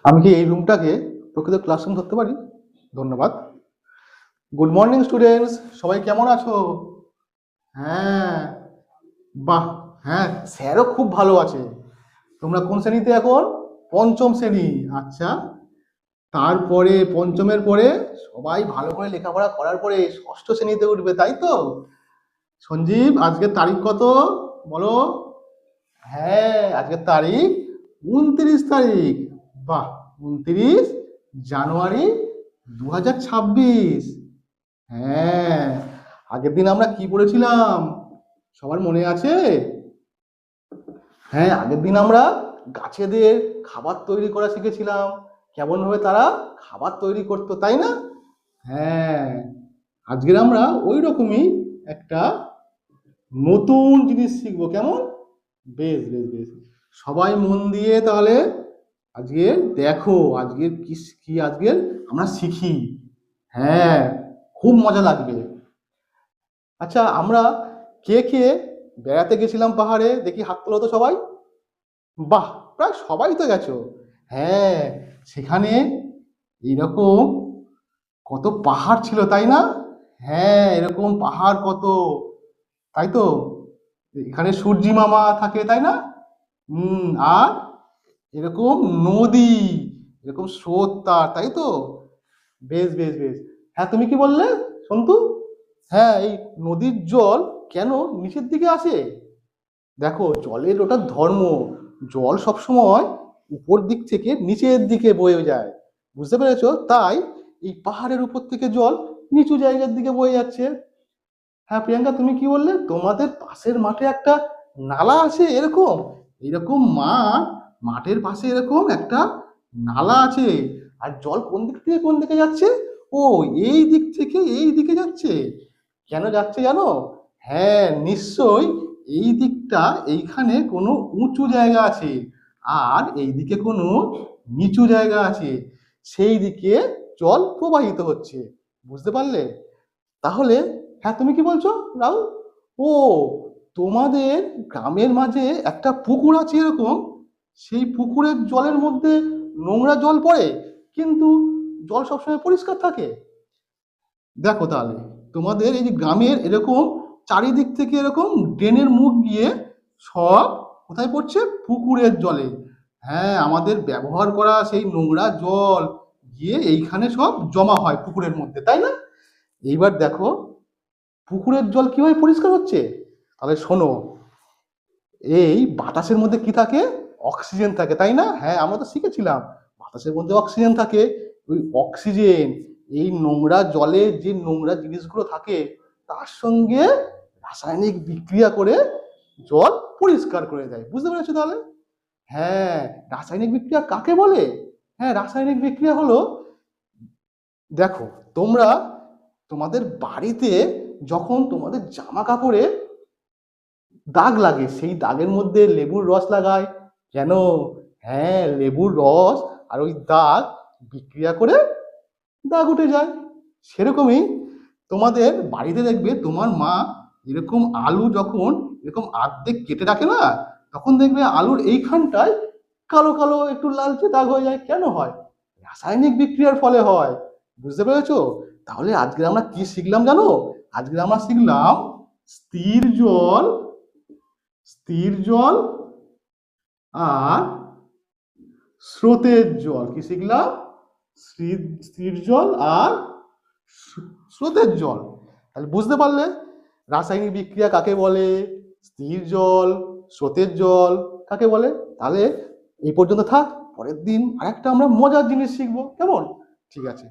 আমি কি এই রুমটাকে প্রকৃত ক্লাসরুম ধরতে পারি? ধন্যবাদ। গুড মর্নিং স্টুডেন্টস, সবাই কেমন আছো? হ্যাঁ, বাহ, হ্যাঁ স্যারও খুব ভালো আছে। তোমরা কোন শ্রেণীতে এখন? পঞ্চম শ্রেণী। আচ্ছা, তারপরে পঞ্চমের পরে সবাই ভালো করে লেখাপড়া করার পরে ষষ্ঠ শ্রেণীতে উঠবে, তাই তো? সঞ্জীব, আজকের তারিখ কত বলো? হ্যাঁ, আজকের তারিখ 29 তারিখ। বাহ, 29 জানুয়ারি 2026। হ্যাঁ, আগের দিন আমরা কি পড়েছিলাম সবার মনে আছে? হ্যাঁ, আগের দিন আমরা গাছেদের খাবার তৈরি করা শিখেছিলাম, কেমন ভাবে তারা খাবার তৈরি করতো, তাই না? হ্যাঁ, আজকের আমরা ওই রকমই একটা নতুন জিনিস শিখবো, কেমন? বেশ বেশ বেশ, সবাই মন দিয়ে তাহলে আজকে দেখো আজকের কি কি আজকের আমরা শিখি। হ্যাঁ, খুব মজা লাগবে। আচ্ছা, আমরা কে কে বেড়াতে গেছিলাম পাহাড়ে? দেখি হাত তোলো তো সবাই। বাহ, প্রায় সবাই তো গেছো। হ্যাঁ, সেখানে এইরকম কত পাহাড় ছিল, তাই না? হ্যাঁ, এরকম পাহাড় কত, তাই তো? এখানে সূর্যি মামা থাকে, তাই না? হুম, আর এরকম নদী, এরকম স্রোত তার, তাই তো? বেশ বেশ বেশ। হ্যাঁ, তুমি কি বললে সন্তু? হ্যাঁ, এই নদীর জল কেন নিচের দিকে আসে? দেখো, জলের ওটা ধর্ম, জল সবসময় উপর দিক থেকে নিচের দিকে বয়ে যায়, বুঝতে পেরেছো? তাই এই পাহাড়ের উপর থেকে জল নিচু জায়গার দিকে বয়ে যাচ্ছে। হ্যাঁ প্রিয়াঙ্কা, তুমি কি বললে তোমাদের পাশের মাঠে একটা নালা আছে? এরকম এরকম মাঠের পাশে এরকম একটা নালা আছে, আর জল কোন দিক থেকে কোন দিকে যাচ্ছে? ও, এই দিক থেকে এই দিকে যাচ্ছে। কেন যাচ্ছে জানো? হ্যাঁ নিশ্চয়ই, এই দিকটা এইখানে কোনো উঁচু জায়গা আছে, আর এইদিকে কোনো নিচু জায়গা আছে, সেই দিকে জল প্রবাহিত হচ্ছে, বুঝতে পারলে? তাহলে হ্যাঁ, তুমি কি বলছো রাহুল? ও, তোমাদের গ্রামের মাঝে একটা পুকুর আছে এরকম, সেই পুকুরের জলের মধ্যে নোংরা জল পড়ে, কিন্তু জল সবসময় পরিষ্কার থাকে। দেখো তাহলে, তোমাদের এই যে গ্রামের এরকম চারিদিক থেকে এরকম ড্রেনের মুখ গিয়ে সব কোথায় পড়ছে? পুকুরের জলে। হ্যাঁ, আমাদের ব্যবহার করা সেই নোংরা জল গিয়ে এইখানে সব জমা হয় পুকুরের মধ্যে, তাই না? এইবার দেখো পুকুরের জল কিভাবে পরিষ্কার হচ্ছে, তাহলে শোনো। এই বাতাসের মধ্যে কি থাকে? অক্সিজেন থাকে, তাই না? হ্যাঁ, আমরা তো শিখেছিলাম বাতাসের মধ্যে অক্সিজেন থাকে। ওই অক্সিজেন এই নোংরা জলে যে নোংরা জিনিসগুলো থাকে তার সঙ্গে রাসায়নিক বিক্রিয়া করে জল পরিষ্কার করে দেয়, বুঝতে পেরেছো তাহলে? হ্যাঁ, রাসায়নিক বিক্রিয়া কাকে বলে? হ্যাঁ, রাসায়নিক বিক্রিয়া হলো, দেখো তোমরা তোমাদের বাড়িতে যখন তোমাদের জামা কাপড়ে দাগ লাগে, সেই দাগের মধ্যে লেবুর রস লাগায়, কেন? হ্যাঁ, লেবুর রস আর ওই দাগ বিক্রিয়া করে দাগ উঠে যায়। সেরকমই তোমাদের বাড়িতে দেখবে তোমার মা এরকম আলু যখন এরকম আর্ধেক কেটে রাখে না, তখন দেখবে আলুর এইখানটায় কালো কালো একটু লালচে দাগ হয়ে যায়, কেন হয়? রাসায়নিক বিক্রিয়ার ফলে হয়, বুঝতে পেরেছো? তাহলে আজকে আমরা কি শিখলাম জানো? আজকে আমরা শিখলাম স্থির জল, স্থির জল আর স্রোতের জল। কি শিখলাম? স্থির জল আর স্রোতের জল। তাহলে বুঝতে পারলে রাসায়নিক বিক্রিয়া কাকে বলে, স্থির জল, স্রোতের জল কাকে বলে। তাহলে এই পর্যন্ত থাক, পরের দিন আরেকটা আমরা মজার জিনিস শিখবো, কেমন? ঠিক আছে।